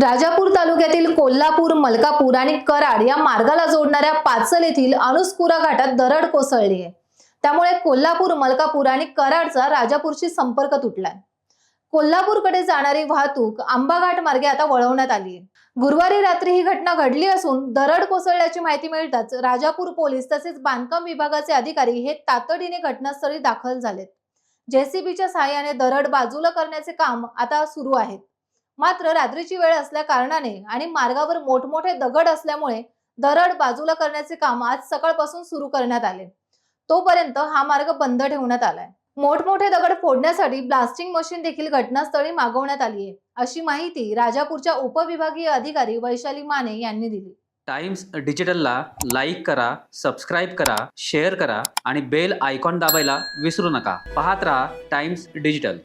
राजापूर तालुक्यातील कोल्हापूर, मलकापूर आणि कराड या मार्गाला जोडणाऱ्या पाचल येथील अनुस्कुरा घाटात दरड कोसळली आहे। त्यामुळे कोल्हापूर, मलकापूर आणि कराडचा राजापूरशी संपर्क तुटलाय। कोल्हापूरकडे जाणारी वाहतूक आंबा घाट मार्गे आता वळवण्यात आली आहे। गुरुवारी रात्री ही घटना घडली असून दरड कोसळल्याची माहिती मिळताच राजापूर पोलीस तसेच बांधकाम विभागाचे अधिकारी हे तातडीने घटनास्थळी दाखल झालेत। जेसीबीच्या सहाय्याने दरड बाजूला करण्याचे काम आता सुरू आहे। मात्र रात्रीची वेळ असल्या कारणाने आणि मार्गावर मोठमोठे दगड असल्यामुळे दरड बाजूला करण्याचे काम आज सकाळपासून सुरू करण्यात आले। तोपर्यंत हा मार्ग बंद ठेवण्यात आलाय। मोठमोठे दगड फोडण्यासाठी ब्लास्टिंग मशीन देखील घटनास्थळी मागवण्यात आली आहे, अशी माहिती राजापूरच्या उपविभागीय अधिकारी वैशाली माने यांनी दिली। टाइम्स डिजिटलला लाईक करा, सबस्क्राईब करा, शेअर करा आणि बेल आयकॉन दाबायला विसरू नका। पाहत रहा टाइम्स डिजिटल।